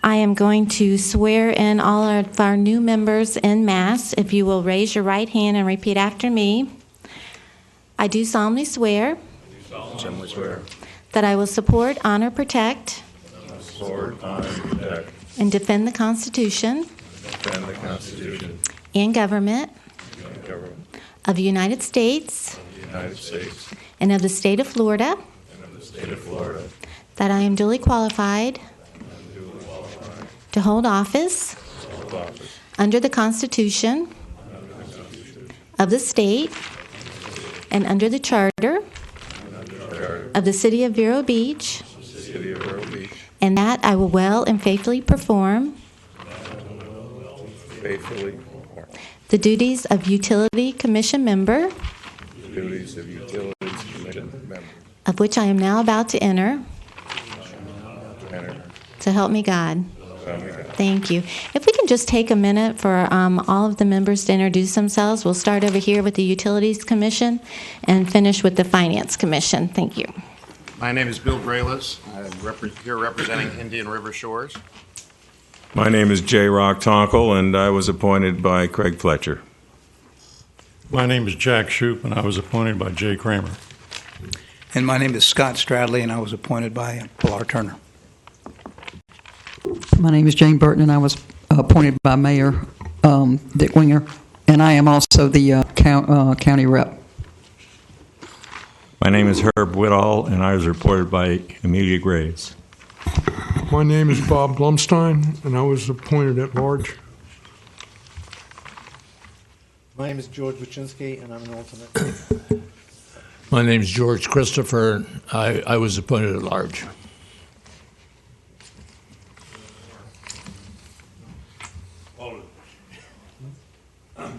I am going to swear in all of our new members en masse. If you will raise your right hand and repeat after me. I do solemnly swear that I will support, honor, protect, and defend the Constitution and government of the United States and of the state of Florida, that I am duly qualified to hold office under the Constitution of the state and under the charter of the city of Vero Beach, and that I will well and faithfully perform the duties of Utility Commission member, of which I am now about to enter. So help me God. Thank you. If we can just take a minute for all of the members to introduce themselves. We'll start over here with the Utilities Commission and finish with the Finance Commission. Thank you. My name is Bill Graylis. I'm here representing Indian River Shores. My name is J. Rock Tonkel, and I was appointed by Craig Fletcher. My name is Jack Shoup, and I was appointed by Jay Kramer. And my name is Scott Stradley, and I was appointed by Pilar Turner. My name is Jane Burton, and I was appointed by Mayor Dick Winger, and I am also the county rep. My name is Herb Whittall, and I was reported by Amelia Graves. My name is Bob Blumstein, and I was appointed at large. My name is George Wachinski, and I'm an alternate. My name is George Christopher. I was appointed at large.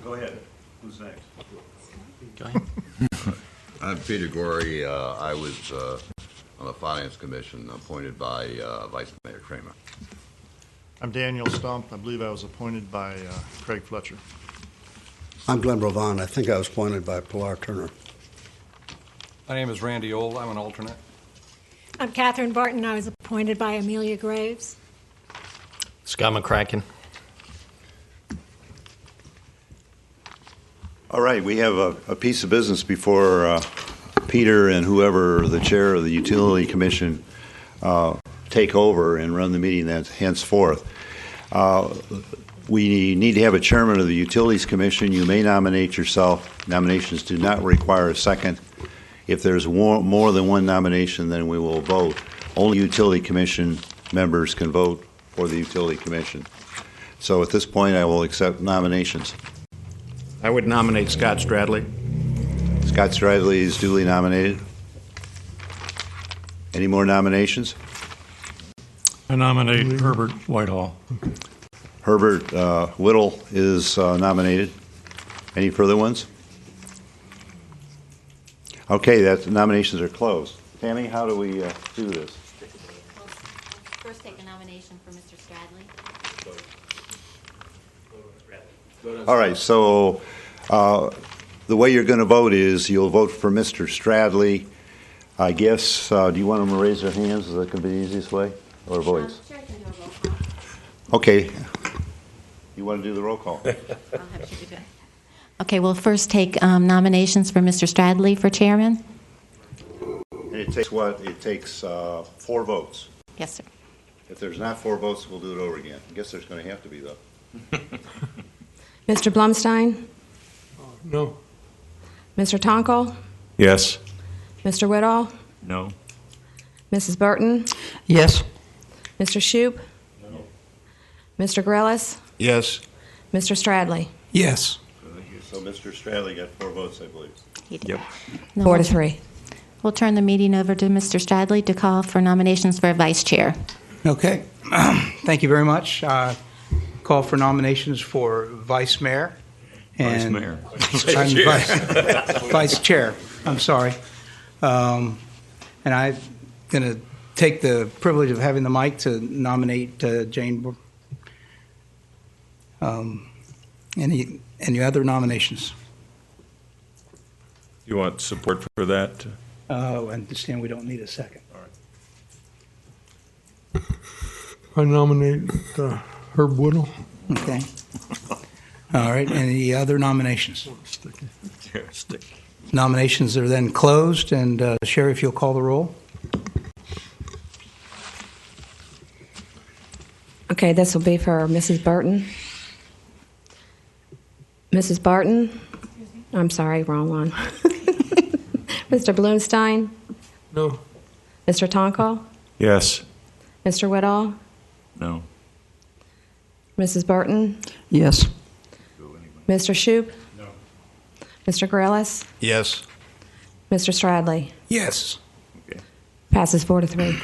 Go ahead. Who's next? Go ahead. I'm Peter Gorey. I was on the Finance Commission appointed by Vice Mayor Kramer. I'm Daniel Stump. I believe I was appointed by Craig Fletcher. I'm Glenn Brovon. I think I was appointed by Pilar Turner. My name is Randy Old. I'm an alternate. I'm Catherine Barton. I was appointed by Amelia Graves. Scott McCracken. All right, we have a piece of business before Peter and whoever the chair of the Utility Commission take over and run the meeting that's henceforth. We need to have a chairman of the Utilities Commission. You may nominate yourself. Nominations do not require a second. If there's more than one nomination, then we will vote. Only Utility Commission members can vote for the Utility Commission. So at this point, I will accept nominations. I would nominate Scott Stradley. Scott Stradley is duly nominated. Any more nominations? I nominate Herbert Whitehall. Herbert Whittle is nominated. Any further ones? Okay, the nominations are closed. Tammy, how do we do this? First, take a nomination for Mr. Stradley. All right, so the way you're going to vote is you'll vote for Mr. Stradley. I guess, do you want them to raise their hands? Is that going to be the easiest way? Or voice? Sure, I can do a roll call. Okay. You want to do the roll call? I'll have you do it. Okay, we'll first take nominations for Mr. Stradley for chairman. And it takes what? It takes 4 votes. Yes, sir. If there's not 4 votes, we'll do it over again. I guess there's going to have to be, though. Mr. Blumstein? No. Mr. Tonkel? Yes. Mr. Whittall? No. Mrs. Burton? Yes. Mr. Shoup? No. Mr. Grellis? Yes. Mr. Stradley? Yes. So Mr. Stradley got 4 votes, I believe. He did. Yep. No, 4 to 3. We'll turn the meeting over to Mr. Stradley to call for nominations for vice chair. Okay. Thank you very much. Call for nominations for vice mayor. Vice mayor. Vice chair. I'm sorry. And I'm going to take the privilege of having the mic to nominate Jane. Any other nominations? You want support for that? I understand we don't need a second. All right. I nominate Herb Whittle. Okay. All right, any other nominations? Nominations are then closed, and Sherry, if you'll call the roll. Okay, this will be for Mrs. Burton. Mrs. Barton? I'm sorry, wrong one. Mr. Bloomstein? No. Mr. Tonko? Yes. Mr. Whitall? No. Mrs. Burton? Yes. Mr. Shoup? No. Mr. Grelis? Yes. Mr. Stradley? Yes. Passes 4-3.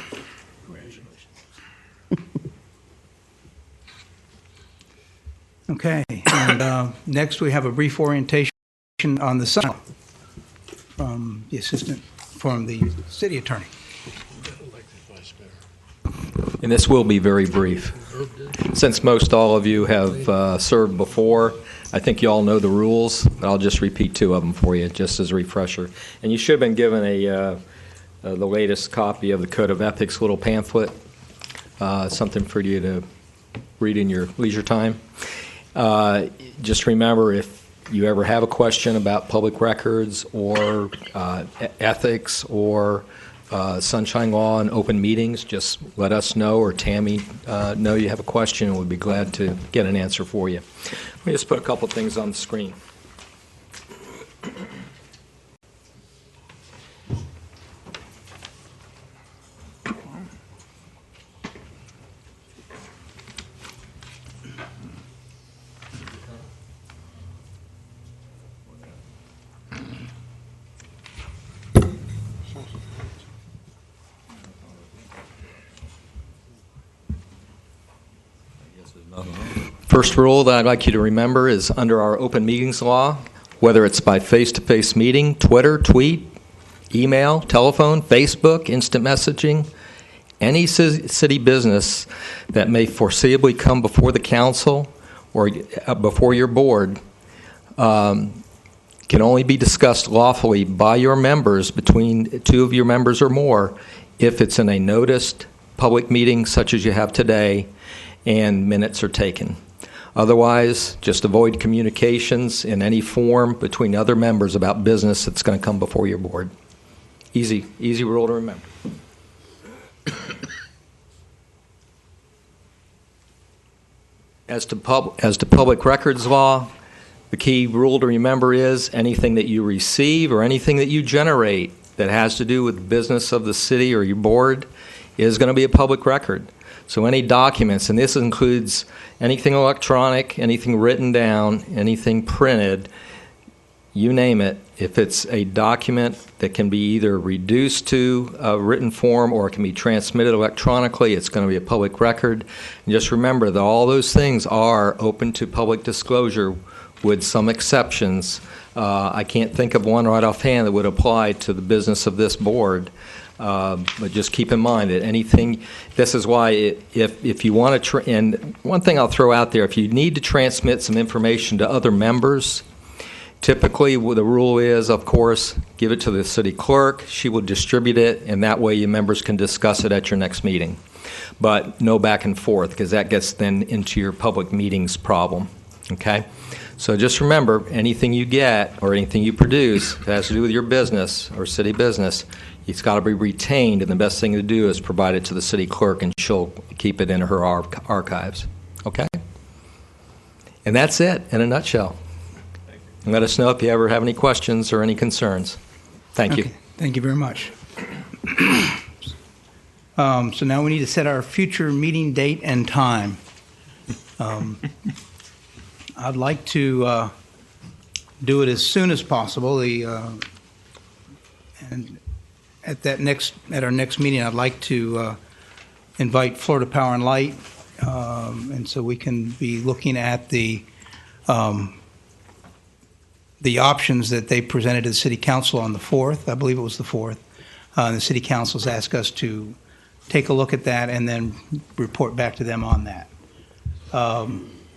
Okay, and next we have a brief orientation on the Senate from the city attorney. And this will be very brief. Since most all of you have served before, I think you all know the rules, but I'll just repeat two of them for you, just as a refresher. And you should have been given the latest copy of the Code of Ethics little pamphlet, something for you to read in your leisure time. Just remember, if you ever have a question about public records or ethics or sunshine law and open meetings, just let us know, or Tammy know you have a question, and we'd be glad to get an answer for you. Let me just put a couple things on the screen. First rule that I'd like you to remember is under our open meetings law, whether it's by face-to-face meeting, Twitter, tweet, email, telephone, Facebook, instant messaging, any city business that may foreseeably come before the council or before your board can only be discussed lawfully by your members, between two of your members or more, if it's in a noticed public meeting such as you have today and minutes are taken. Otherwise, just avoid communications in any form between other members about business that's going to come before your board. Easy rule to remember. As to public records law, the key rule to remember is anything that you receive or anything that you generate that has to do with the business of the city or your board is going to be a public record. So any documents, and this includes anything electronic, anything written down, anything printed, you name it, if it's a document that can be either reduced to a written form or it can be transmitted electronically, it's going to be a public record. And just remember that all those things are open to public disclosure with some exceptions. I can't think of one right offhand that would apply to the business of this board. But just keep in mind that anything, this is why if you want to, and one thing I'll throw out there, if you need to transmit some information to other members, typically the rule is, of course, give it to the city clerk. She will distribute it, and that way your members can discuss it at your next meeting. But no back and forth, because that gets then into your public meetings problem, okay? So just remember, anything you get or anything you produce that has to do with your business or city business, it's got to be retained, and the best thing to do is provide it to the city clerk, and she'll keep it in her archives. Okay? And that's it in a nutshell. And let us know if you ever have any questions or any concerns. Thank you. Thank you very much. So now we need to set our future meeting date and time. I'd like to do it as soon as possible. And at our next meeting, I'd like to invite Florida Power and Light, and so we can be looking at the options that they presented to the City Council on the 4th. I believe it was the 4th. The City Council's asked us to take a look at that and then report back to them on that.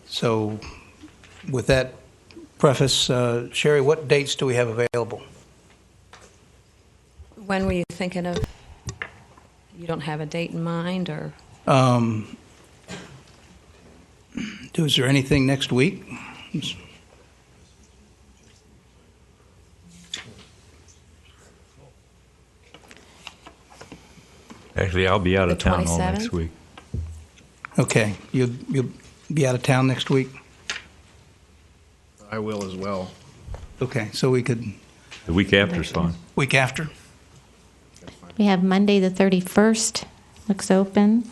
So with that preface, Sherry, what dates do we have available? When were you thinking of? You don't have a date in mind, or? Is there anything next week? Actually, I'll be out of The town all 27th? next week. Okay, you'll be out of town next week? I will as well. Okay, so we could, The week after's fine. week after? We have Monday, the 31st, looks open,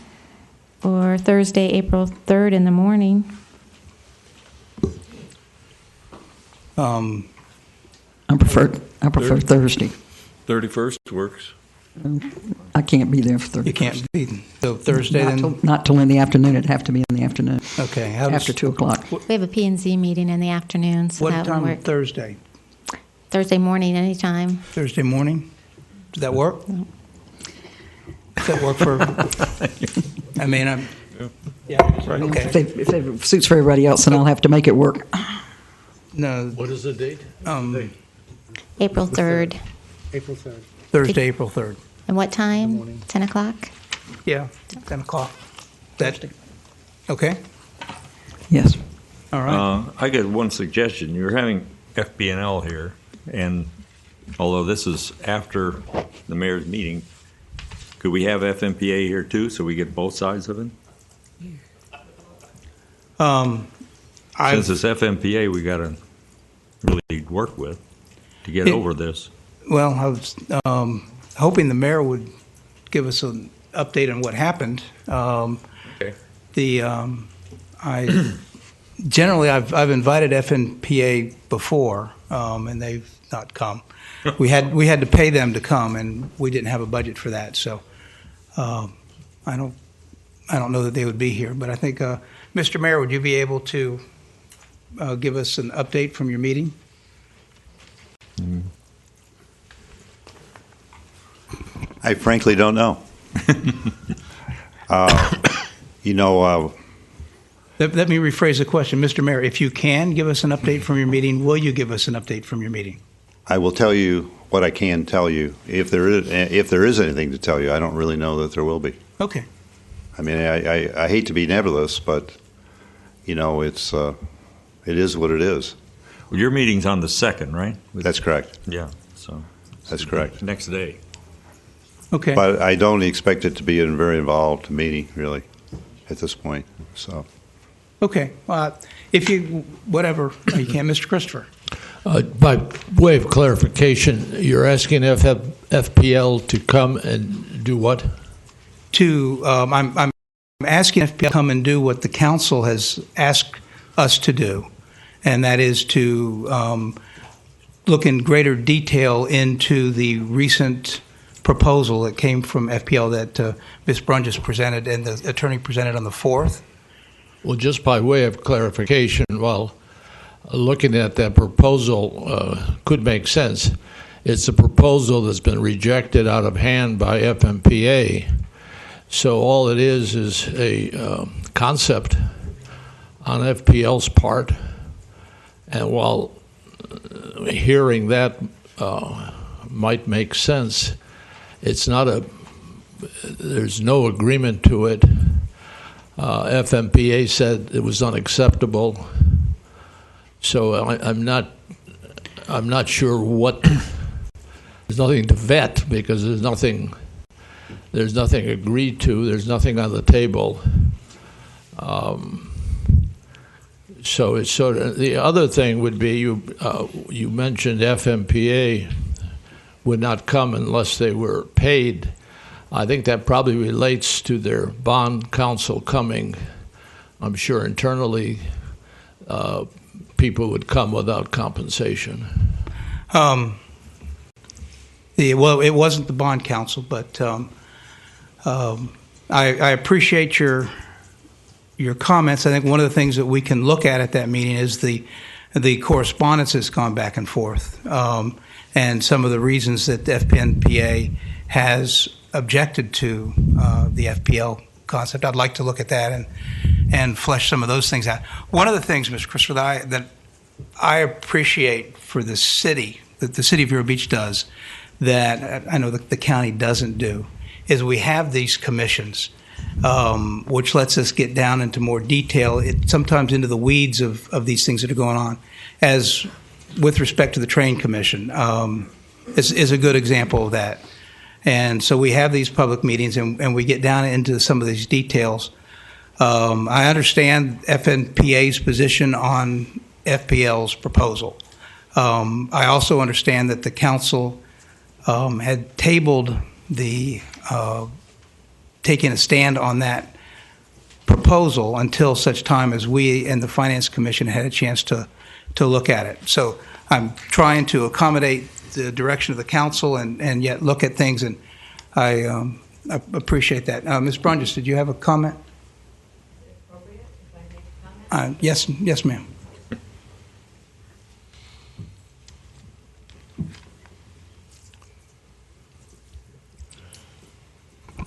or Thursday, April 3rd in the morning. I prefer Thursday. 31st works. I can't be there for Thursday. You can't be, so Thursday then? Not till in the afternoon. It'd have to be in the afternoon. Okay. how does- After 2 o'clock. We have a P&Z meeting in the afternoon, so What that would time work. Thursday? Thursday morning, anytime. Thursday morning? Does that work? Does that work for, I mean, I'm, yeah, okay. If it suits for everybody else, then I'll have to make it work. No, What is the date? April 3rd. April 3rd. Thursday, April 3rd. And what time? 10 o'clock? Yeah, 10 o'clock. That, okay, Yes. all right. I got one suggestion. You're having FB&L here, and although this is after the mayor's meeting, could we have FMPA here too, so we get both sides of it? Since it's FMPA, we got to really work with to get over this. Well, I was hoping the mayor would give us an update on what happened. Okay. I generally I've invited FNPA before, and they've not come. We had to pay them to come, and we didn't have a budget for that. So I don't know that they would be here. But I think, Mr. Mayor, would you be able to give us an update from your meeting? I frankly don't know. Let me rephrase the question. Mr. Mayor, if you can give us an update from your meeting, will you give us an update from your meeting? I will tell you what I can tell you. If there is anything to tell you, I don't really know that there will be. Okay. I mean, I hate to be nebulous, but it is what it is. Well, your meeting's on the 2nd, right? That's correct. Yeah, so. That's correct. Next day. Okay. But I don't expect it to be a very involved meeting, really, at this point. So. Okay. If you, whatever you can, Mr. Christopher. By way of clarification, you're asking FPL to come and do what? I'm asking FPL to come and do what the council has asked us to do, and that is to look in greater detail into the recent proposal that came from FPL that Ms. Brunges presented and the attorney presented on the 4th. Well, just by way of clarification, while looking at that proposal could make sense, it's a proposal that's been rejected out of hand by FMPA. So all it is a concept on FPL's part. And while hearing that might make sense, it's not there's no agreement to it. FMPA said it was unacceptable. So I'm not sure what. There's nothing to vet because there's nothing agreed to. There's nothing on the table. So it's sort of the other thing would be you mentioned FMPA would not come unless they were paid. I think that probably relates to their bond counsel coming. I'm sure internally people would come without compensation. Well, it wasn't the bond counsel, but I appreciate your comments. I think one of the things that we can look at that meeting is the correspondence that's gone back and forth, and some of the reasons that the FNPA has objected to the FPL concept. I'd like to look at that and flesh some of those things out. One of the things, Mr. Christopher, that I appreciate for the city, that the city of Vero Beach does, that I know that the county doesn't do, is we have these commissions which lets us get down into more detail, sometimes into the weeds of these things that are going on, as with respect to the Train Commission, is a good example of that. And so we have these public meetings, and we get down into some of these details. I understand FNPA's position on FPL's proposal. I also understand that the council had tabled taking a stand on that proposal until such time as we and the Finance Commission had a chance to look at it. So I'm trying to accommodate the direction of the council and yet look at things, and I appreciate that. Ms. Brunges, did you have a comment? Yes, ma'am.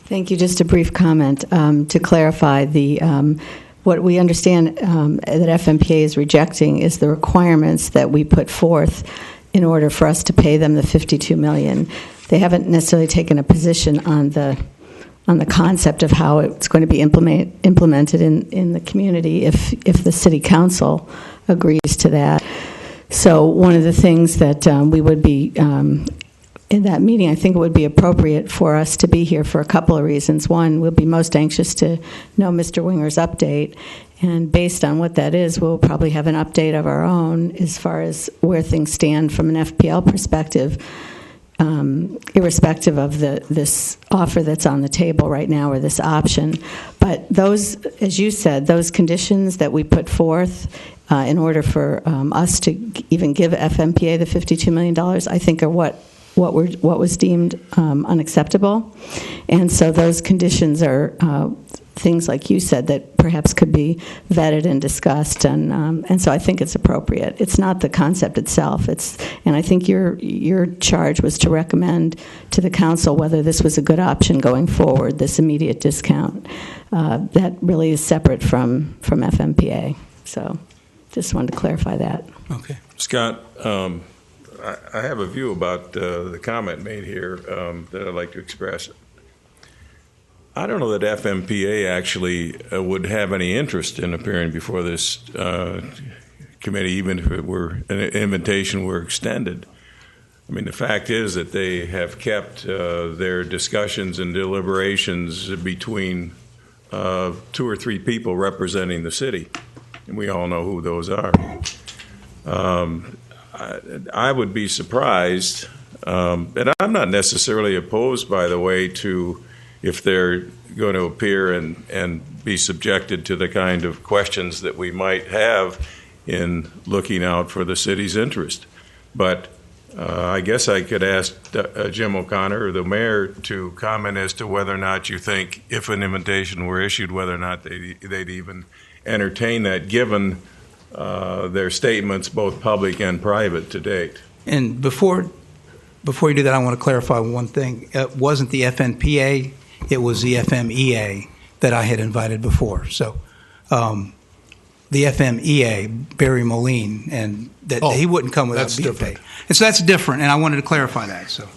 Thank you. Just a brief comment to clarify what we understand that FMPA is rejecting is the requirements that we put forth in order for us to pay them the $52 million. They haven't necessarily taken a position on the concept of how it's going to be implemented in the community if the city council agrees to that. So one of the things that we would be in that meeting, I think it would be appropriate for us to be here for a couple of reasons. One, we'll be most anxious to know Mr. Winger's update, and based on what that is, we'll probably have an update of our own as far as where things stand from an FPL perspective, irrespective of this offer that's on the table right now or this option. But those, as you said, those conditions that we put forth in order for us to even give FMPA the $52 million, I think are what was deemed unacceptable. And so those conditions are things like you said that perhaps could be vetted and discussed, and so I think it's appropriate. It's not the concept itself. And I think your charge was to recommend to the council whether this was a good option going forward, this immediate discount. That really is separate from FMPA. So just wanted to clarify that. Okay. Scott, I have a view about the comment made here that I'd like to express. I don't know that FMPA actually would have any interest in appearing before this committee, even if it were an invitation were extended. I mean, the fact is that they have kept their discussions and deliberations between 2 or 3 people representing the city, and we all know who those are. I would be surprised, and I'm not necessarily opposed, by the way, to if they're going to appear and be subjected to the kind of questions that we might have in looking out for the city's interest. But I guess I could ask Jim O'Connor or the mayor to comment as to whether or not you think, if an invitation were issued, whether or not they'd even entertain that, given their statements, both public and private, to date. And before you do that, I want to clarify one thing. It wasn't the FNPA, it was the FMEA that I had invited before. So the FMEA, Barry Moline, and that he wouldn't come without being paid. And so that's different, and I wanted to clarify that. So.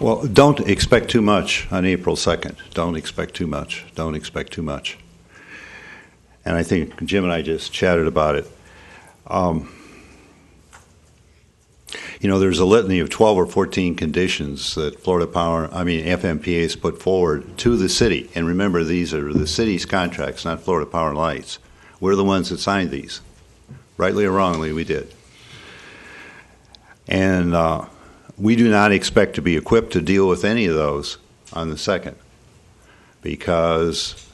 Well, don't expect too much on April 2nd. Don't expect too much. Don't expect too much. And I think Jim and I just chatted about it. There's a litany of 12 or 14 conditions that FMPA has put forward to the city. And remember, these are the city's contracts, not Florida Power and Light's. We're the ones that signed these. Rightly or wrongly, we did. And we do not expect to be equipped to deal with any of those on the 2nd, because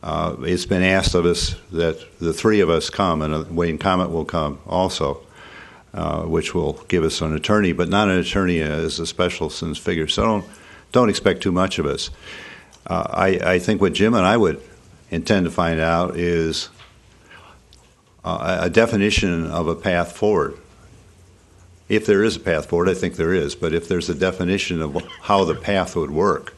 it's been asked of us that the 3 of us come, and Wayne Comet will come also, which will give us an attorney, but not an attorney as a specialist's figure. So don't expect too much of us. I think what Jim and I would intend to find out is a definition of a path forward. If there is a path forward, I think there is, but if there's a definition of how the path would work,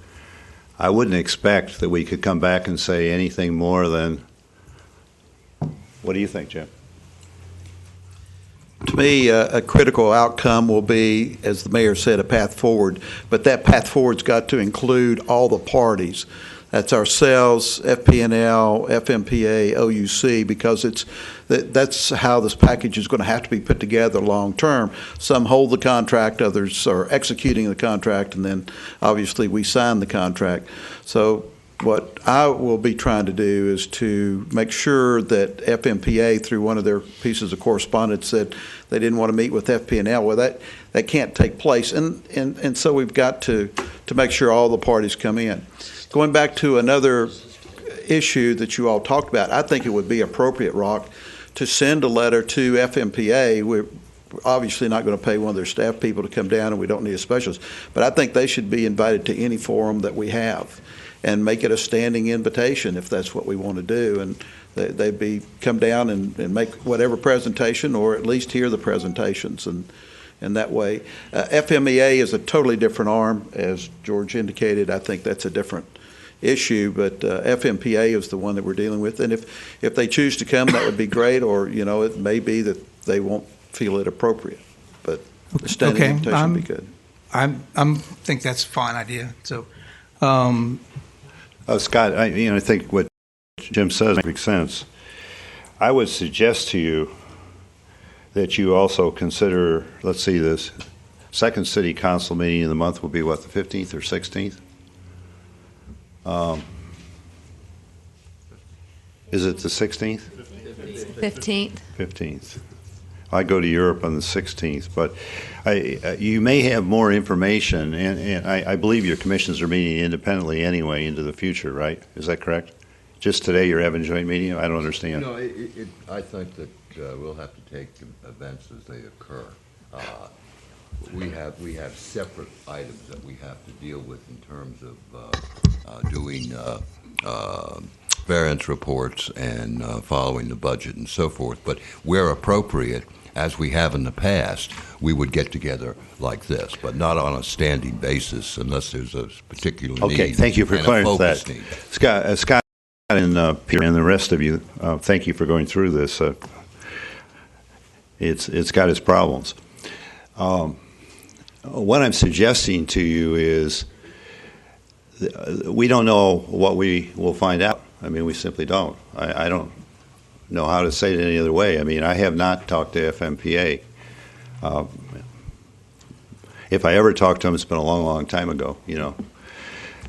I wouldn't expect that we could come back and say anything more than, what do you think, Jim? To me, a critical outcome will be, as the mayor said, a path forward. But that path forward's got to include all the parties. That's ourselves, FPNL, FMPA, OUC, because that's how this package is going to have to be put together long term. Some hold the contract, others are executing the contract, and then obviously we sign the contract. So what I will be trying to do is to make sure that FMPA, through one of their pieces of correspondence, said they didn't want to meet with FPNL. Well, that can't take place, and so we've got to make sure all the parties come in. Going back to another issue that you all talked about, I think it would be appropriate, Rock, to send a letter to FMPA. We're obviously not going to pay one of their staff people to come down, and we don't need a specialist, but I think they should be invited to any forum that we have and make it a standing invitation if that's what we want to do. And they'd come down and make whatever presentation, or at least hear the presentations. And that way, FMEA is a totally different arm, as George indicated. I think that's a different issue, but FMPA is the one that we're dealing with. And if they choose to come, that would be great, or, it may be that they won't feel it appropriate. But the standing invitation would be good. I think that's a fine idea. So, Scott, I think what Jim says makes sense. I would suggest to you that you also consider, let's see, this second city council meeting of the month will be what, the 15th or 16th? Is it the 16th? 15th. 15th. I go to Europe on the 16th, but you may have more information, and I believe your commissions are meeting independently anyway into the future, right? Is that correct? Just today you're having a joint meeting? I don't understand. No, I think that we'll have to take events as they occur. We have separate items that we have to deal with in terms of doing variance reports and following the budget and so forth. But where appropriate, as we have in the past, we would get together like this, but not on a standing basis unless there's a particular need. Okay, thank you for clarifying that. Need. Scott and Peter and the rest of you, thank you for going through this. It's got its problems. What I'm suggesting to you is we don't know what we will find out. I mean, we simply don't. I don't know how to say it any other way. I mean, I have not talked to FMPA. If I ever talked to them, it's been a long, long time ago,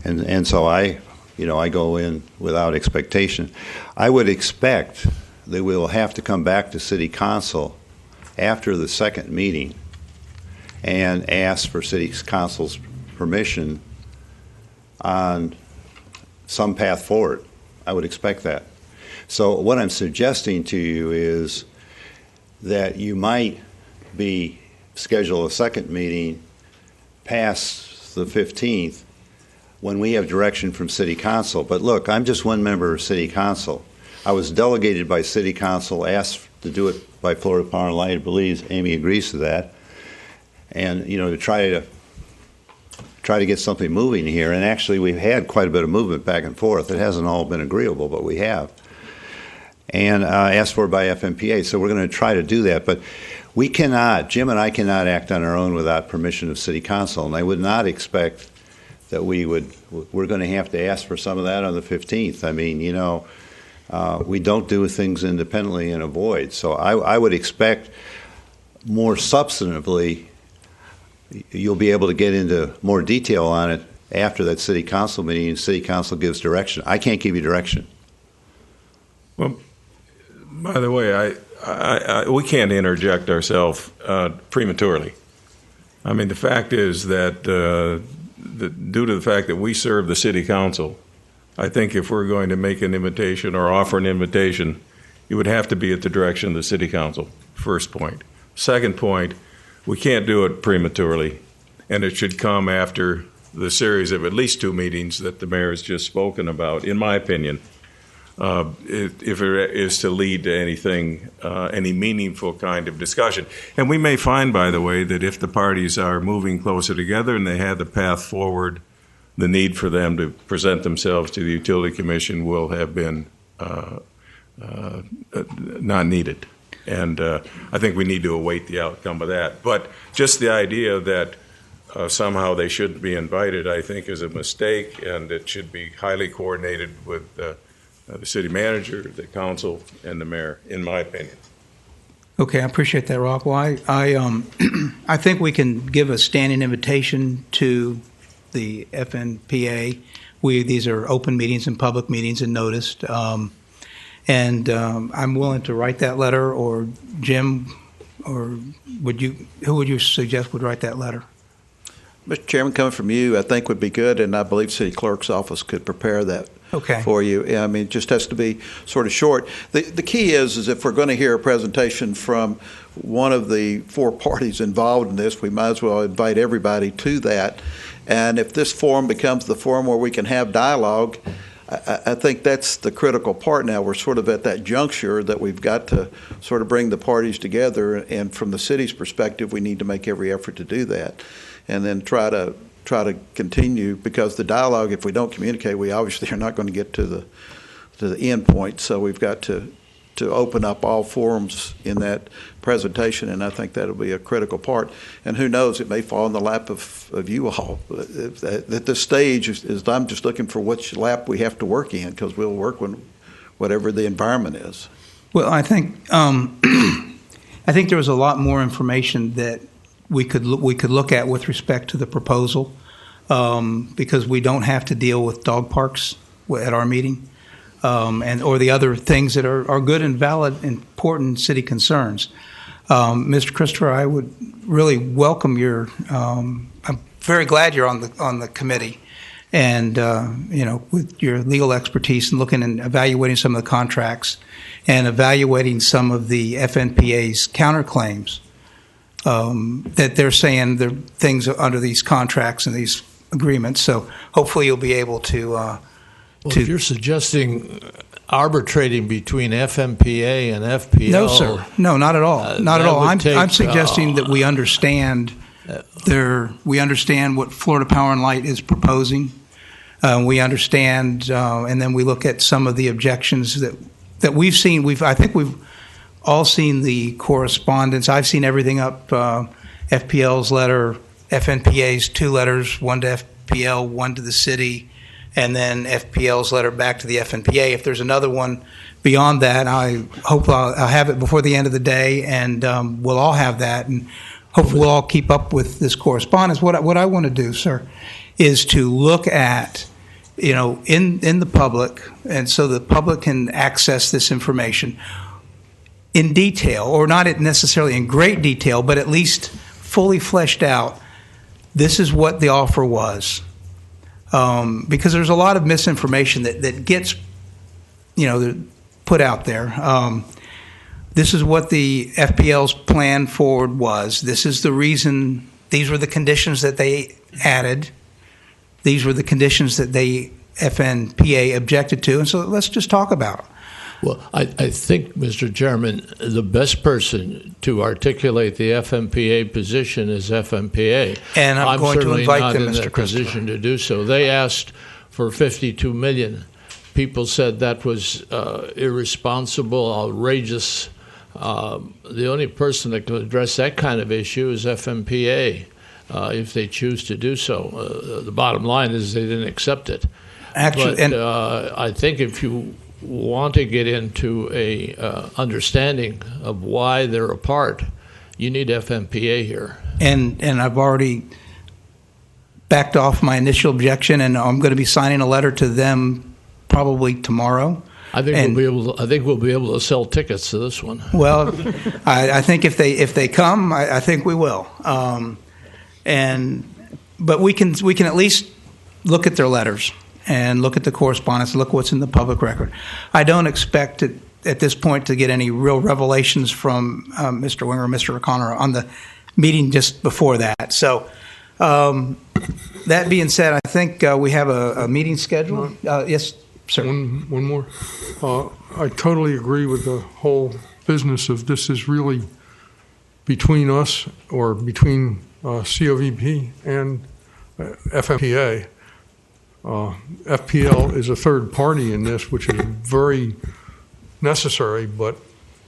And so I go in without expectation. I would expect that we will have to come back to City Council after the second meeting and ask for City Council's permission on some path forward. I would expect that. So what I'm suggesting to you is that you might schedule a second meeting past the 15th when we have direction from City Council. But look, I'm just one member of City Council. I was delegated by City Council, asked to do it by Florida Power and Light. I believe Amy agrees to that. And, to try to get something moving here. And actually, we've had quite a bit of movement back and forth. It hasn't all been agreeable, but we have. And asked for by FMPA. So we're going to try to do that. But we cannot, Jim and I cannot act on our own without permission of City Council. And I would not expect that we're going to have to ask for some of that on the 15th. I mean, we don't do things independently and avoid. So I would expect more substantively you'll be able to get into more detail on it after that City Council meeting and City Council gives direction. I can't give you direction. Well, by the way, we can't interject ourselves prematurely. I mean, the fact is that due to the fact that we serve the City Council, I think if we're going to make an invitation or offer an invitation, it would have to be at the direction of the City Council, first point. Second point, we can't do it prematurely, and it should come after the series of at least two meetings that the mayor has just spoken about, in my opinion, if it is to lead to anything, any meaningful kind of discussion. And we may find, by the way, that if the parties are moving closer together and they have the path forward, the need for them to present themselves to the Utility Commission will have been not needed. And I think we need to await the outcome of that. But just the idea that somehow they shouldn't be invited, I think, is a mistake, and it should be highly coordinated with the city manager, the council, and the mayor, in my opinion. Okay, I appreciate that, Rock. Well, I think we can give a standing invitation to the FNPA. These are open meetings and public meetings and noticed. And I'm willing to write that letter, or Jim, or who would you suggest would write that letter? Mr. Chairman, coming from you, I think would be good, and I believe City Clerk's office could prepare that for you. I mean, it just has to be sort of short. The key is if we're going to hear a presentation from one of the four parties involved in this, we might as well invite everybody to that. And if this forum becomes the forum where we can have dialogue, I think that's the critical part now. We're sort of at that juncture that we've got to sort of bring the parties together, and from the city's perspective, we need to make every effort to do that, and then try to continue, because the dialogue, if we don't communicate, we obviously are not going to get to the end point. So we've got to open up all forums in that presentation, and I think that'll be a critical part. And who knows, it may fall in the lap of you all. At this stage, is I'm just looking for which lap we have to work in, because we'll work when whatever the environment is. Well, I think there was a lot more information that we could look at with respect to the proposal, because we don't have to deal with dog parks at our meeting. Or the other things that are good and valid, important city concerns. Mr. Christopher, I would really welcome your. I'm very glad you're on the committee, and with your legal expertise and looking and evaluating some of the contracts, and evaluating some of the FNPA's counterclaims that they're saying there are things under these contracts and these agreements. So hopefully you'll be able to. Well, if you're suggesting arbitrating between FMPA and FPL. No, sir. No, not at all. Not at all. I'm suggesting that we understand what Florida Power and Light is proposing. We understand, and then we look at some of the objections that we've seen. I think we've all seen the correspondence. I've seen everything up. FPL's letter, FNPA's 2 letters, one to FPL, one to the city, and then FPL's letter back to the FNPA. If there's another one beyond that, I hope I'll have it before the end of the day, and we'll all have that, and hopefully we'll all keep up with this correspondence. What I want to do, sir, is to look at, in the public, and so the public can access this information in detail, or not necessarily in great detail, but at least fully fleshed out. This is what the offer was. Because there's a lot of misinformation that gets, put out there. This is what the FPL's plan forward was. This is the reason. These were the conditions that they added. These were the conditions that the FNPA objected to. And so let's just talk about them. Well, I think, Mr. Chairman, the best person to articulate the FMPA position is FMPA. And I'm going to invite them, Mr. Christopher. I'm certainly not in a position to do so. They asked for $52 million. People said that was irresponsible, outrageous. The only person that can address that kind of issue is FMPA, if they choose to do so. The bottom line is they didn't accept it. Actually, I think if you want to get into a understanding of why they're apart, you need FMPA here. And I've already backed off my initial objection, and I'm going to be signing a letter to them probably tomorrow. I think we'll be able to sell tickets to this one. Well, I think if they come, I think we will. But we can at least look at their letters and look at the correspondence, look what's in the public record. I don't expect at this point to get any real revelations from Mr. Winger or Mr. O'Connor on the meeting just before that. So that being said, I think we have a meeting scheduled. Yes, sir. One more. I totally agree with the whole business of this is really between us, or between COVP and FMPA. FPL is a third party in this, which is very necessary, but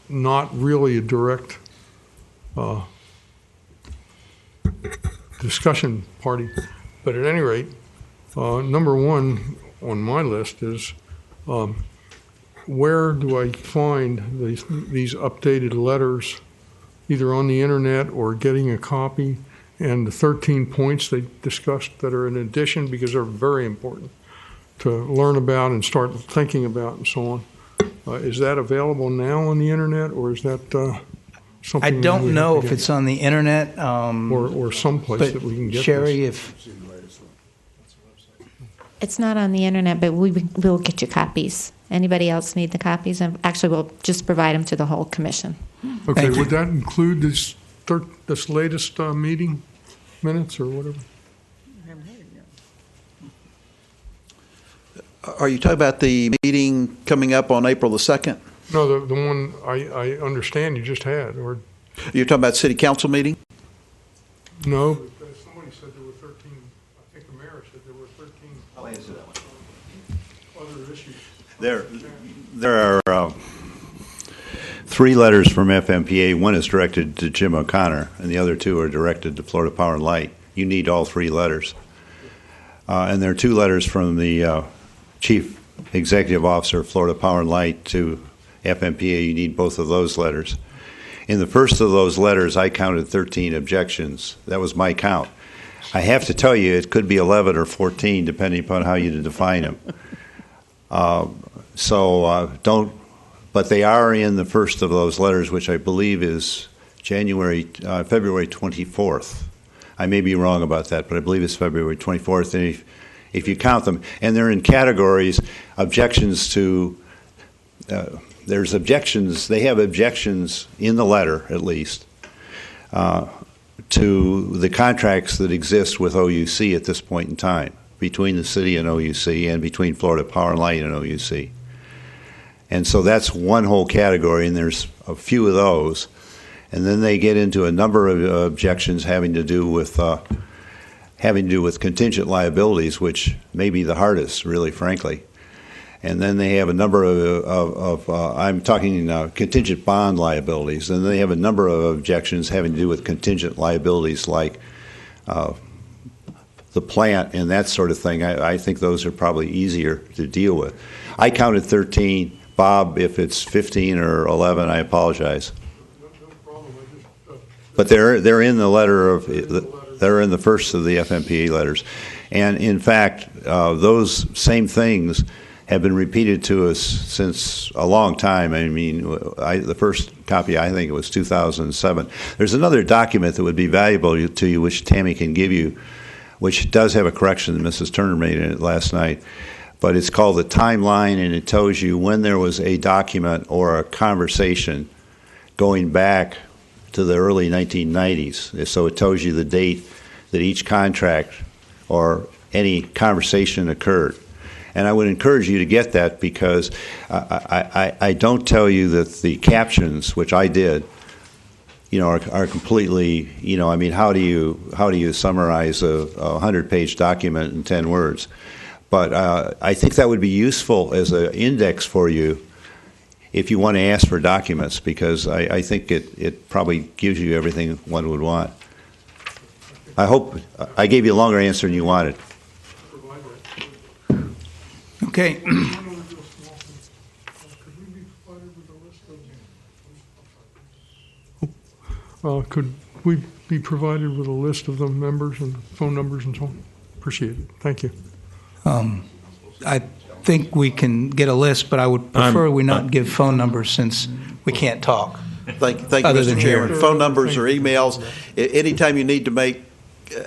not really a direct discussion party. But at any rate, number one on my list is where do I find these updated letters, either on the internet or getting a copy, and the 13 points they discussed that are in addition, because they're very important to learn about and start thinking about and so on. Is that available now on the internet, or is that something? I that we don't have know to if get- it's on the internet. or someplace but that we can get Sherry, this. if It's not on the internet, but we'll get you copies. Anybody else need the copies? And actually, we'll just provide them to the whole commission. Okay, would that include this latest meeting minutes or whatever? Are you talking about the meeting coming up on April the 2nd? No, the one I understand you just had, or You're talking about city council meeting? no? Somebody said there were 13. I think the mayor said there were 13. I'll answer that one. Other issues. There are 3 letters from FMPA. One is directed to Jim O'Connor, and the other 2 are directed to Florida Power and Light. You need all 3 letters. And there are 2 letters from the Chief Executive Officer of Florida Power and Light to FMPA. You need both of those letters. In the first of those letters, I counted 13 objections. That was my count. I have to tell you, it could be 11 or 14, depending upon how you define them. But they are in the first of those letters, which I believe is February 24th. I may be wrong about that, but I believe it's February 24th. And if you count them, and they're in categories, objections to, there's objections, they have objections in the letter, at least, to the contracts that exist with OUC at this point in time, between the city and OUC, and between Florida Power and Light and OUC. And so that's one whole category, and there's a few of those. And then they get into a number of objections having to do with contingent liabilities, which may be the hardest, really, frankly. And then they have a number of I'm talking contingent bond liabilities. And they have a number of objections having to do with contingent liabilities like the plant and that sort of thing. I think those are probably easier to deal with. I counted 13. Bob, if it's 15 or 11, I apologize. But they're in the letter of they're in the first of the FMPA letters, and in fact, those same things have been repeated to us since a long time. I mean, the first copy, I think it was 2007. There's another document that would be valuable to you, which Tammy can give you, which does have a correction that Mrs. Turner made in it last night. But it's called the timeline, and it tells you when there was a document or a conversation going back to the early 1990s. So it tells you the date that each contract or any conversation occurred. And I would encourage you to get that, because I don't tell you that the captions, which I did, are completely, I mean, how do you summarize a 100-page document in 10 words? But I think that would be useful as an index for you if you want to ask for documents, because I think it probably gives you everything one would want. I hope I gave you a longer answer than you wanted. Okay. Could we be provided with a list of the members and phone numbers and so on? Appreciate it. Thank you. I think we can get a list, but I would prefer we not give phone numbers since we can't talk. Thank you, Other Mr. than Chairman. here. Phone numbers or emails, anytime you need to make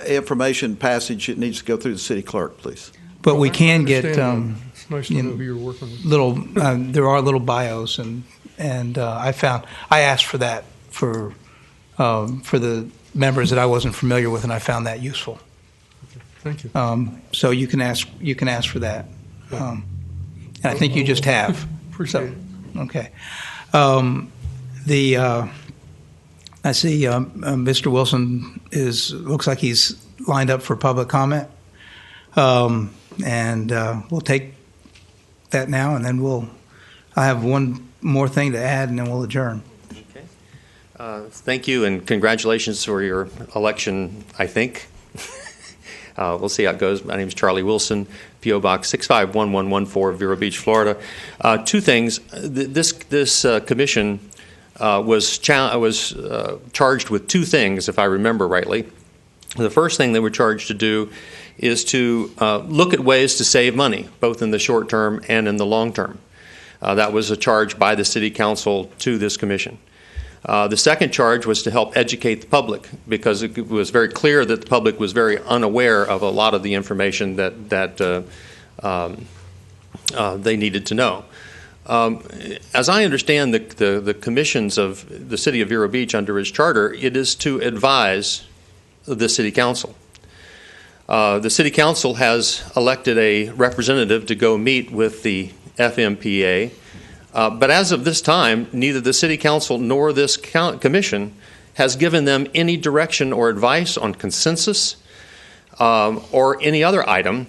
information passage, it needs to go through the city clerk, please. But we can get It's nice to know who you're working with. there are little bios, and I asked for that for the members that I wasn't familiar with, and I found that useful. Thank you. So you can ask for that, and I think you just have. Appreciate it. Okay. I see Mr. Wilson looks like he's lined up for public comment, and we'll take that now, and then I have one more thing to add, and then we'll adjourn. Thank you, and congratulations for your election, I think. We'll see how it goes. My name is Charlie Wilson, P.O. Box 651114, Vero Beach, Florida. Two things. This commission was charged with two things, if I remember rightly. The first thing they were charged to do is to look at ways to save money, both in the short term and in the long term. That was a charge by the City Council to this commission. The second charge was to help educate the public, because it was very clear that the public was very unaware of a lot of the information that they needed to know. As I understand the commissions of the City of Vero Beach under its charter, it is to advise the City Council. The City Council has elected a representative to go meet with the FMPA. But as of this time, neither the City Council nor this commission has given them any direction or advice on consensus or any other item,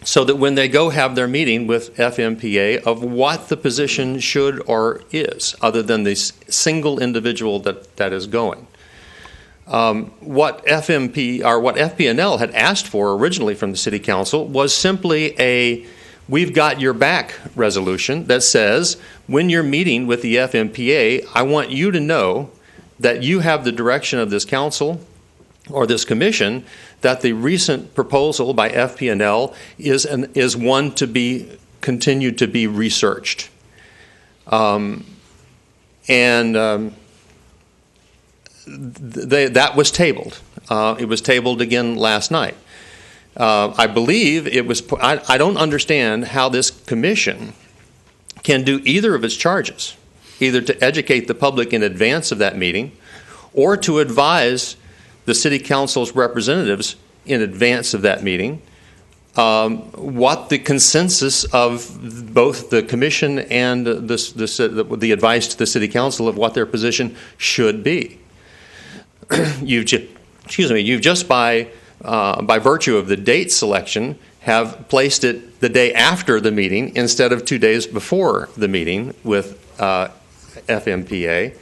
so that when they go have their meeting with FMPA of what the position should or is, other than the single individual that is going. What FPNL had asked for originally from the City Council was simply a "we've got your back" resolution that says, when you're meeting with the FMPA, I want you to know that you have the direction of this council or this commission that the recent proposal by FPNL is one to be continued to be researched. That was tabled. It was tabled again last night. I believe it was. I don't understand how this commission can do either of its charges, either to educate the public in advance of that meeting, or to advise the City Council's representatives in advance of that meeting what the consensus of both the commission and the advice to the City Council of what their position should be. You've just by virtue of the date selection have placed it the day after the meeting instead of 2 days before the meeting with FMPA.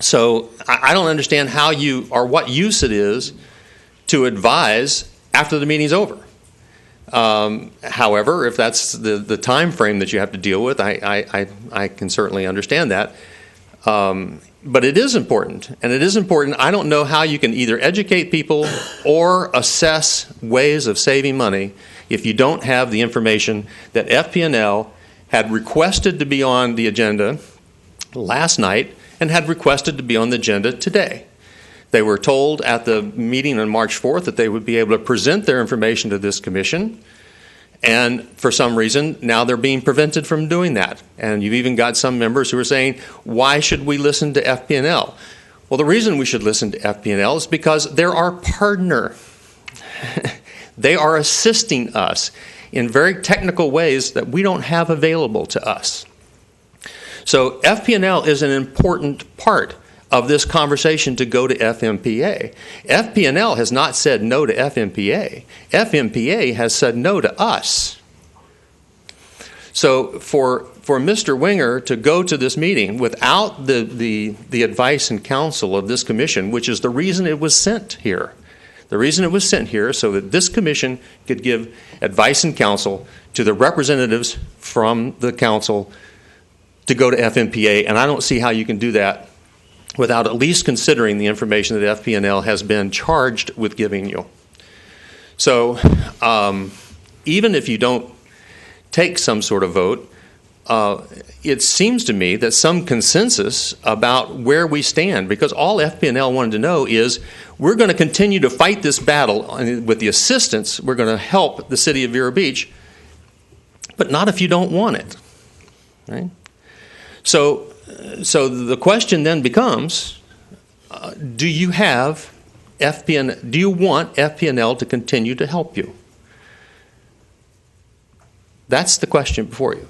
So I don't understand how what use it is to advise after the meeting's over. However, if that's the time frame that you have to deal with, I can certainly understand that. But it is important, and it is important. I don't know how you can either educate people or assess ways of saving money if you don't have the information that FPNL had requested to be on the agenda last night and had requested to be on the agenda today. They were told at the meeting on March 4th that they would be able to present their information to this commission, and for some reason, now they're being prevented from doing that. And you've even got some members who are saying, why should we listen to FPNL? Well, the reason we should listen to FPNL is because they're our partner. They are assisting us in very technical ways that we don't have available to us. So FPNL is an important part of this conversation to go to FMPA. FPNL has not said no to FMPA. FMPA has said no to us. So for Mr. Winger to go to this meeting without the advice and counsel of this commission, which is the reason it was sent here, the reason it was sent here so that this commission could give advice and counsel to the representatives from the council to go to FMPA, and I don't see how you can do that without at least considering the information that FPNL has been charged with giving you. So even if you don't take some sort of vote, it seems to me that some consensus about where we stand, because all FPNL wanted to know is we're going to continue to fight this battle, and with the assistance, we're going to help the city of Vero Beach, but not if you don't want it, right? So the question then becomes, do you want FPNL to continue to help you? That's the question before you.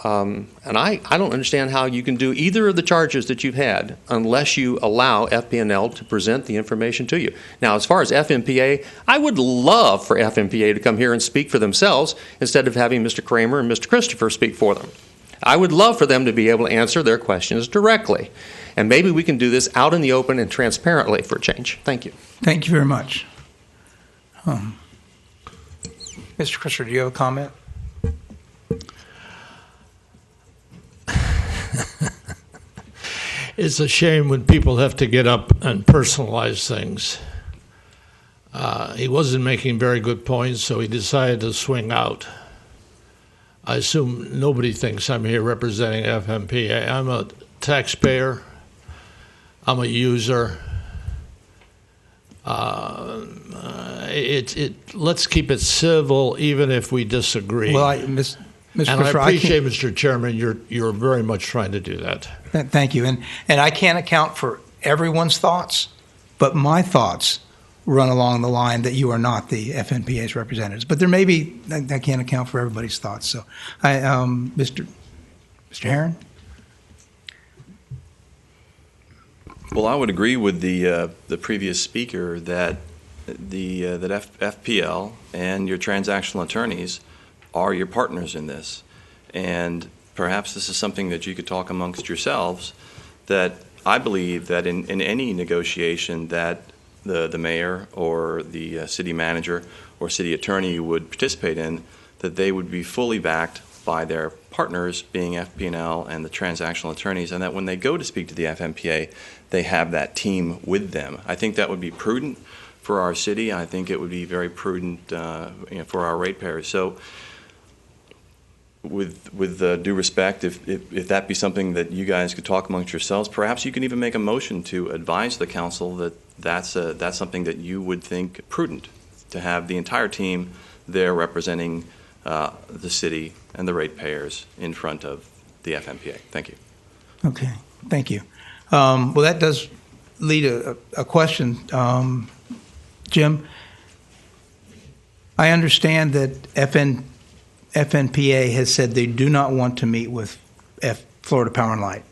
And I don't understand how you can do either of the charges that you've had unless you allow FPNL to present the information to you. Now, as far as FMPA, I would love for FMPA to come here and speak for themselves instead of having Mr. Kramer and Mr. Christopher speak for them. I would love for them to be able to answer their questions directly. And maybe we can do this out in the open and transparently for a change. Thank you. Thank you very much. Mr. Christopher, do you have a comment? It's a shame when people have to get up and personalize things. He wasn't making very good points, so he decided to swing out. I assume nobody thinks I'm here representing FMPA. I'm a taxpayer. I'm a user. Let's keep it civil, even if we disagree. Well, Mr. And I appreciate, Mr. Chairman, you're very much trying to do that. Thank you. And I can't account for everyone's thoughts, but my thoughts run along the line that you are not the FNPA's representatives. But there may be, I can't account for everybody's thoughts. So, Mr. Herron? Well, I would agree with the previous speaker that FPL and your transactional attorneys are your partners in this, and perhaps this is something that you could talk amongst yourselves. That I believe that in any negotiation that the mayor or the city manager or city attorney would participate in, that they would be fully backed by their partners, being FP&L and the transactional attorneys, and that when they go to speak to the FMPA, they have that team with them. I think that would be prudent for our city. I think it would be very prudent for our ratepayers. So with due respect, if that be something that you guys could talk amongst yourselves, perhaps you can even make a motion to advise the council that that's something that you would think prudent, to have the entire team there representing the city and the ratepayers in front of the FMPA. Thank you. Okay, thank you. Well, that does lead a question. Jim, I understand that FNPA has said they do not want to meet with Florida Power and Light.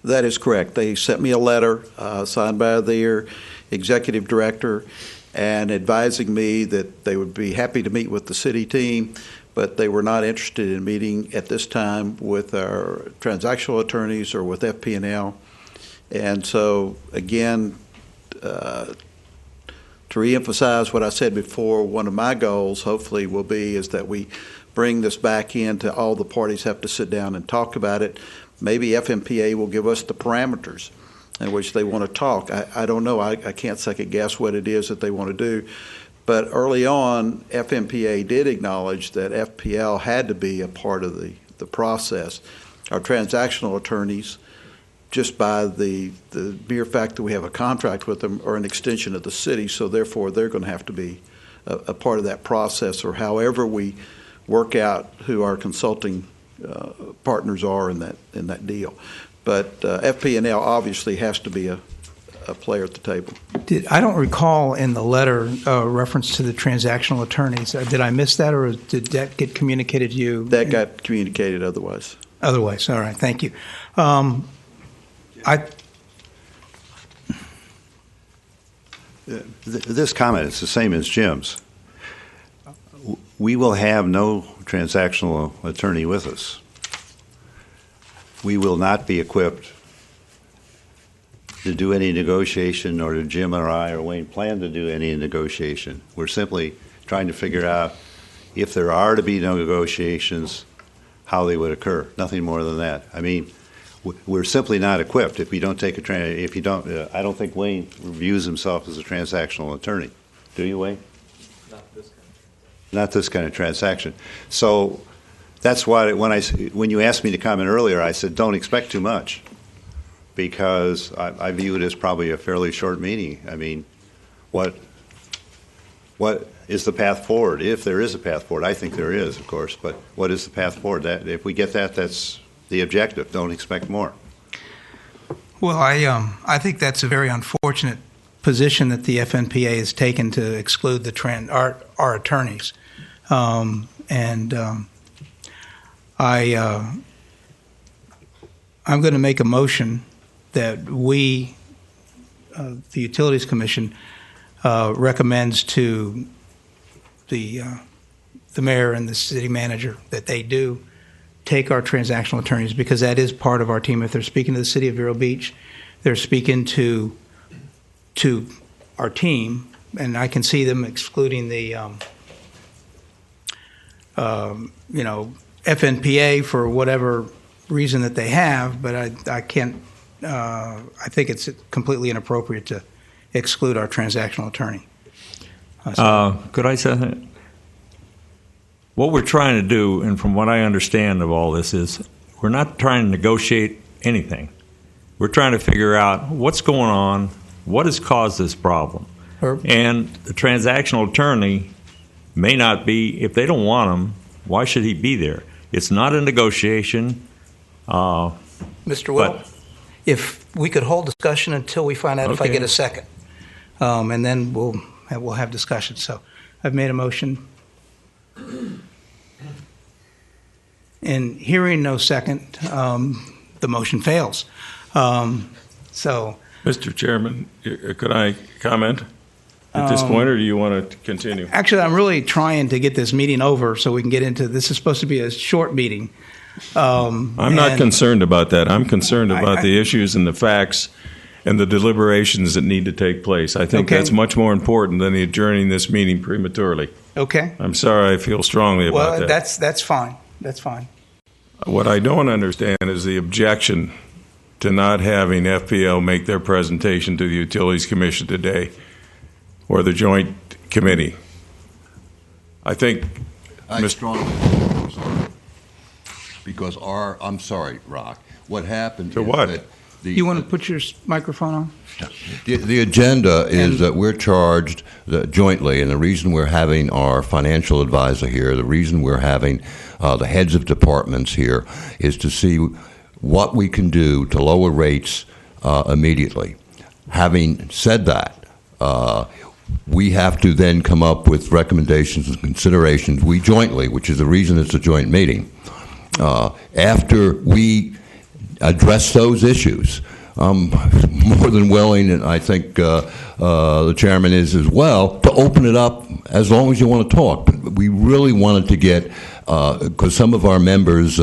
That is correct. They sent me a letter signed by their executive director and advising me that they would be happy to meet with the city team, but they were not interested in meeting at this time with our transactional attorneys or with FP&L. And so, again, to reemphasize what I said before, one of my goals, hopefully, will be is that we bring this back in to all the parties have to sit down and talk about it. Maybe FMPA will give us the parameters in which they want to talk. I don't know. I can't second guess what it is that they want to do. But early on, FMPA did acknowledge that FPL had to be a part of the process. Our transactional attorneys, just by the mere fact that we have a contract with them, are an extension of the city, so therefore they're going to have to be a part of that process, or however we work out who our consulting partners are in that deal. But FP&L obviously has to be a player at the table. I don't recall in the letter reference to the transactional attorneys. Did I miss that, or did that get communicated to you? That got communicated otherwise. Otherwise, all right. Thank you. This comment is the same as Jim's. We will have no transactional attorney with us. We will not be equipped to do any negotiation, or do Jim or I or Wayne plan to do any negotiation. We're simply trying to figure out if there are to be no negotiations, how they would occur. Nothing more than that. I mean, we're simply not equipped. If we don't take I don't think Wayne views himself as a transactional attorney. Do you, Wayne? Not this kind of transaction. So that's why when you asked me to comment earlier, I said don't expect too much, because I view it as probably a fairly short meeting. I mean, what is the path forward? If there is a path forward, I think there is, of course. But what is the path forward? If we get that, that's the objective. Don't expect more. Well, I think that's a very unfortunate position that the FNPA has taken to exclude our attorneys. I'm going to make a motion that the Utilities Commission recommends to the mayor and the city manager that they do take our transactional attorneys, because that is part of our team. If they're speaking to the city of Vero Beach, they're speaking to our team, and I can see them excluding the FNPA for whatever reason that they have, but I can't. I think it's completely inappropriate to exclude our transactional attorney. Could I say that? What we're trying to do, and from what I understand of all this, is we're not trying to negotiate anything. We're trying to figure out what's going on, what has caused this problem. And the transactional attorney may not be, if they don't want him, why should he be there? It's not a negotiation. Mr. Will, if we could hold discussion until we find out if I get a second, and then we'll have discussion. So I've made a motion. And hearing no second, the motion fails. Mr. Chairman, could I comment at this point, or do you want to continue? Actually, I'm really trying to get this meeting over so we can get into this. Is supposed to be a short meeting. I'm not concerned about that. I'm concerned about the issues and the facts and the deliberations that need to take place. I think that's much more important than adjourning this meeting prematurely. Okay. I'm sorry, I feel strongly about that. Well, that's fine. That's fine. What I don't understand is the objection to not having FPL make their presentation to the Utilities Commission today or the Joint Committee. I think strongly because I'm sorry, Rock. What happened is that you want to put your microphone on? The agenda is that we're charged jointly, and the reason we're having our financial advisor here, the reason we're having the heads of departments here, is to see what we can do to lower rates immediately. Having said that, we have to then come up with recommendations and considerations, we jointly, which is the reason it's a joint meeting. After we address those issues, I'm more than willing, and I think the chairman is as well, to open it up as long as you want to talk. But we really wanted to get, because some of our members,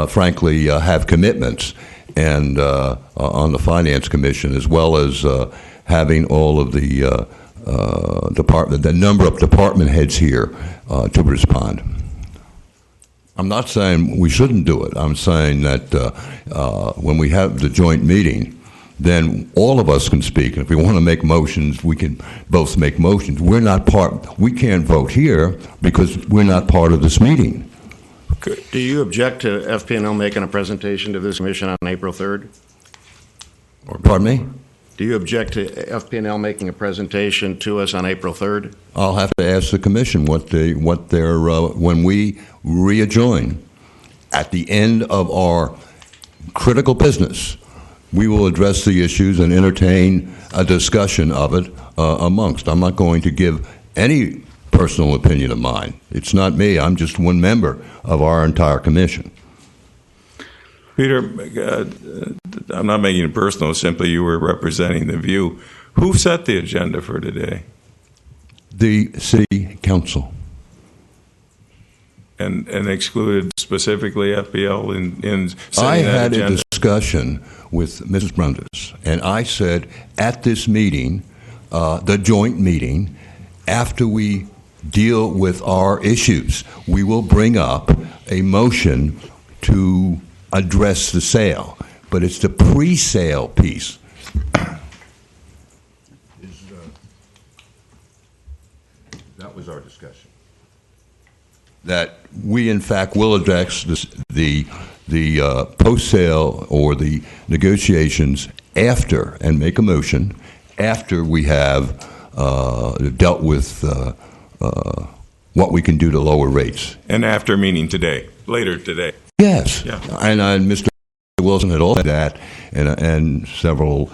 frankly, have commitments and on the Finance Commission, as well as having all of the the number of department heads here to respond. I'm not saying we shouldn't do it. I'm saying that when we have the joint meeting, then all of us can speak. And if we want to make motions, we can both make motions. We can't vote here because we're not part of this meeting. Do you object to FP&L making a presentation to this commission on April 3rd? Pardon me? Do you object to FP&L making a presentation to us on April 3rd? I'll have to ask the commission what their when we readjoin at the end of our critical business, we will address the issues and entertain a discussion of it amongst. I'm not going to give any personal opinion of mine. It's not me. I'm just one member of our entire commission. Peter, I'm not making it personal. Simply, you were representing the view. Who set the agenda for today? The City Council. And excluded specifically FPL in setting I that had agenda? a discussion with Mrs. Brundis, and I said at this meeting, the joint meeting, after we deal with our issues, we will bring up a motion to address the sale, but it's the pre-sale piece. That was our discussion. That we, in fact, will address the post-sale or the negotiations after, and make a motion, after we have dealt with what we can do to lower rates. And after meaning today, later today. Yes. Yeah. And Mr. Wilson had all that, and several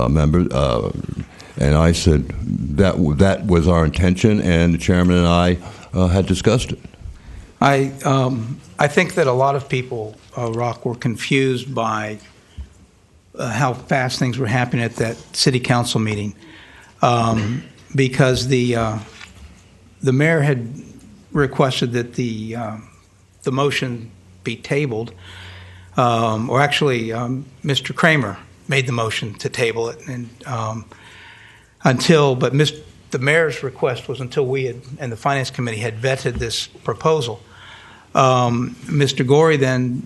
members, and I said that was our intention, and the chairman and I had discussed it. I think that a lot of people, Rock, were confused by how fast things were happening at that city council meeting, because the mayor had requested that the motion be tabled. Or actually, Mr. Kramer made the motion to table it, and the mayor's request was until we had, and the finance committee had vetted this proposal. Mr. Gorey then,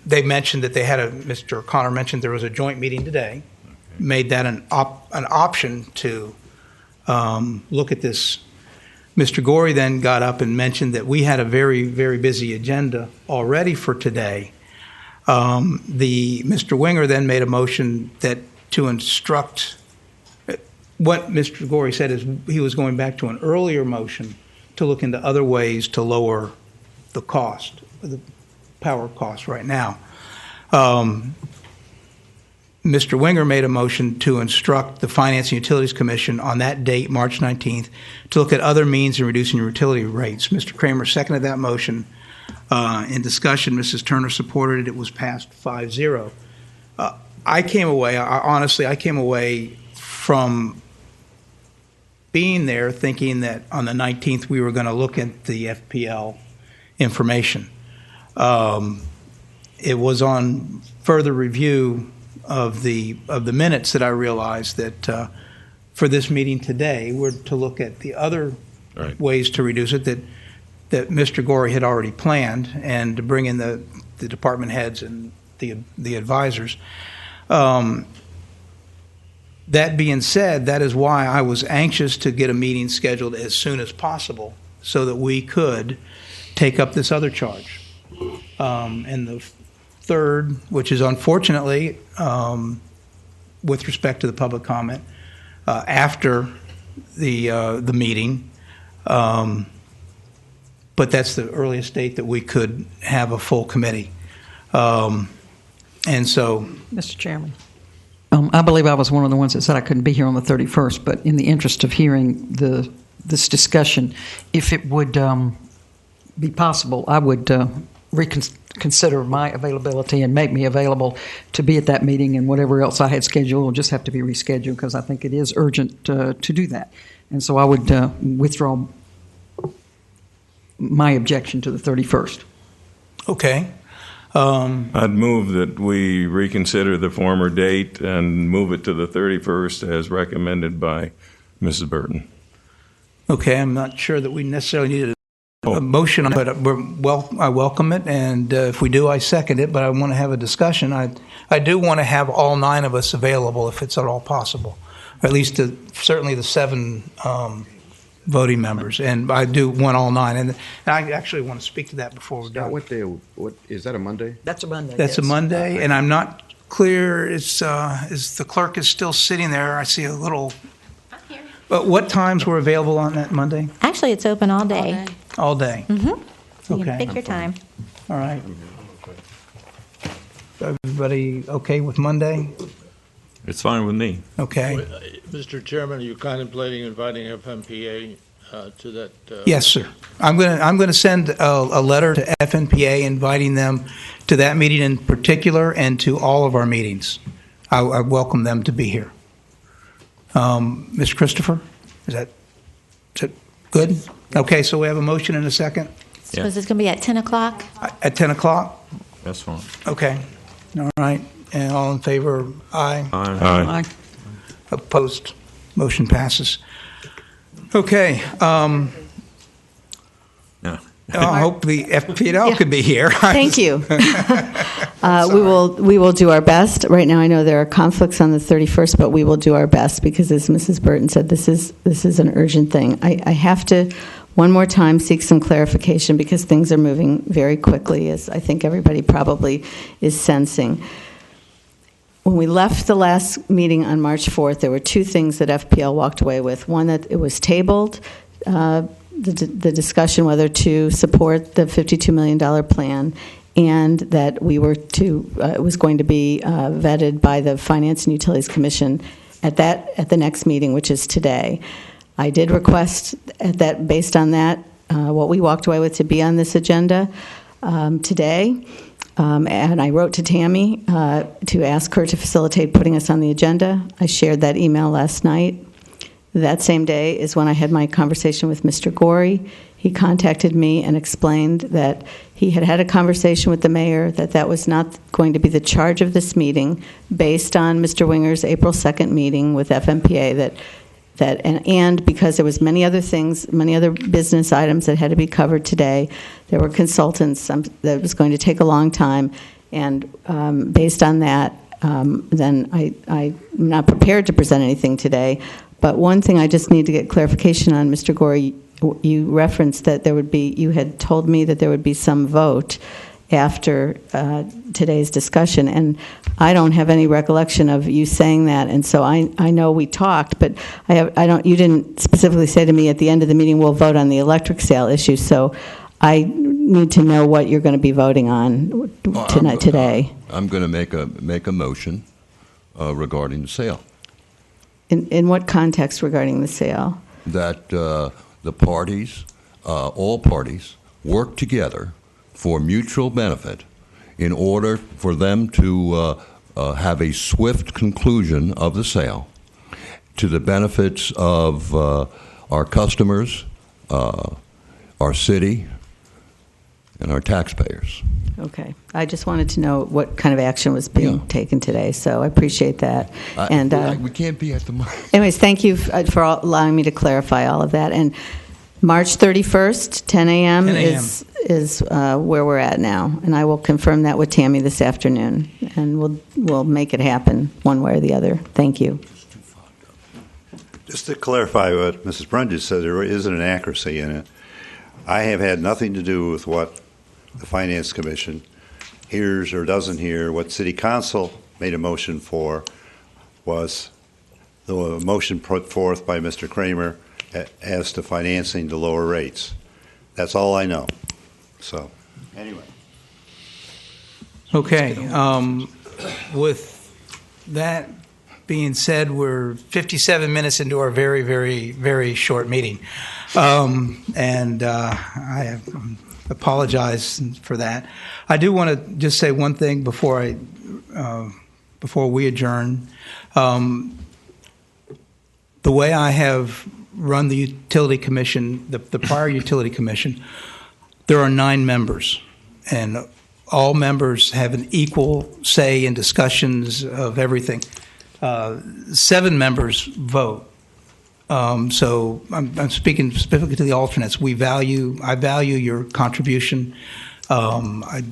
they mentioned that Mr. O'Connor mentioned there was a joint meeting today, made that an option to look at this. Mr. Gorey then got up and mentioned that we had a very, very busy agenda already for today. Mr. Winger then made a motion to instruct. What Mr. Gorey said is he was going back to an earlier motion to look into other ways to lower the cost, the power cost right now. Mr. Winger made a motion to instruct the Finance and Utilities Commission on that date, March 19th, to look at other means in reducing utility rates. Mr. Kramer seconded that motion. In discussion, Mrs. Turner supported it. It was passed 5-0. I came away from being there thinking that on the 19th we were going to look at the FPL information. It was on further review of the minutes that I realized that for this meeting today, we're to look at the other ways to reduce it that Mr. Gorey had already planned, and to bring in the department heads and the advisors. That being said, that is why I was anxious to get a meeting scheduled as soon as possible so that we could take up this other charge. And the third, which is unfortunately, with respect to the public comment, after the meeting, but that's the earliest date that we could have a full committee. And so, Mr. Chairman, I believe I was one of the ones that said I couldn't be here on the 31st, but in the interest of hearing this discussion, if it would be possible, I would reconsider my availability and make me available to be at that meeting, and whatever else I had scheduled will just have to be rescheduled, because I think it is urgent to do that. And so I would withdraw my objection to the 31st. Okay. I'd move that we reconsider the former date and move it to the 31st as recommended by Mrs. Burton. Okay, I'm not sure that we necessarily need a motion, but I welcome it, and if we do, I second it, but I want to have a discussion. I do want to have all 9 of us available if it's at all possible, or at least certainly the 7 voting members, and I do want all 9, and I actually want to speak to that before we're done. What day? What is that? A Monday? That's a Monday. That's yes. a Monday, and I'm not clear. Is the clerk is still sitting there? I see a little. I'm here. But what times were available on that Monday? Actually, it's open all day. All day. Mm-hmm. So you Okay. can pick your time. All right. Everybody okay with Monday? It's fine with me. Okay. Mr. Chairman, are you contemplating inviting FMPA to that? Yes, sir. I'm going to send a letter to FNPA inviting them to that meeting in particular and to all of our meetings. I welcome them to be here. Ms. Christopher, is that good? Okay, so we have a motion and a second So is this going to be at 10 o'clock? at 10 o'clock? That's fine. Okay. All right. And all in favor, aye. Aye. Opposed? Motion passes. Okay. Yeah. I hope the FPL could be here. Thank you. We will do our best. Right now, I know there are conflicts on the 31st, but we will do our best because, as Mrs. Burton said, this is an urgent thing. I have to one more time seek some clarification because things are moving very quickly, as I think everybody probably is sensing. When we left the last meeting on March 4th, there were 2 things that FPL walked away with. One, that it was tabled, the discussion whether to support the $52 million plan, and that we were it was going to be vetted by the Finance and Utilities Commission at the next meeting, which is today. I did request based on that, what we walked away with to be on this agenda today. And I wrote to Tammy to ask her to facilitate putting us on the agenda. I shared that email last night. That same day is when I had my conversation with Mr. Gorey. He contacted me and explained that he had had a conversation with the mayor, that was not going to be the charge of this meeting, based on Mr. Winger's April 2nd meeting with FMPA, and because there was many other things, many other business items that had to be covered today. There were consultants that was going to take a long time, and based on that, then I'm not prepared to present anything today. But one thing I just need to get clarification on, Mr. Gorey, you referenced that you had told me that there would be some vote after today's discussion, and I don't have any recollection of you saying that, and so I know we talked, but you didn't specifically say to me at the end of the meeting we'll vote on the electric sale issue, so I need to know what you're going to be voting on today. I'm going to make a motion regarding the sale. In what context regarding the sale? That the parties, all parties, work together for mutual benefit in order for them to have a swift conclusion of the sale to the benefits of our customers, our city, and our taxpayers. Okay. I just wanted to know what kind of action was being taken today, so I appreciate that. We can't be at the moment. Anyways, thank you for allowing me to clarify all of that. And March 31st, 10 a.m. is where we're at now, and I will confirm that with Tammy this afternoon, and we'll make it happen one way or the other. Thank you. Just to clarify what Mrs. Brun just said, there is an inaccuracy in it. I have had nothing to do with what the Finance Commission hears or doesn't hear. What City Council made a motion for was the motion put forth by Mr. Kramer as to financing the lower rates. That's all I know. So, anyway. Okay. With that being said, we're 57 minutes into our very, very, very short meeting. And I apologize for that. I do want to just say one thing before we adjourn. The way I have run the utility commission, the prior utility commission, there are 9 members, and all members have an equal say in discussions of everything. 7 members vote. So I'm speaking specifically to the alternates. I value your contribution. I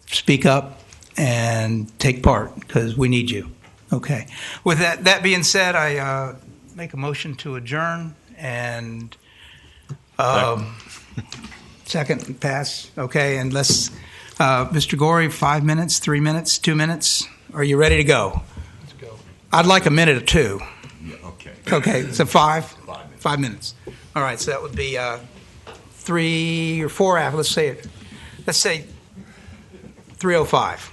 speak up and take part because we need you. Okay. With that being said, I make a motion to adjourn and second pass. Okay, and let's Mr. Gorey, 5 minutes, 3 minutes, 2 minutes. Are you ready to go? Let's go. I'd like a minute or 2. Yeah, okay. Okay, so 5? 5 minutes. 5 minutes. All right, so that would be 3 or 4 after. Let's say 3:05.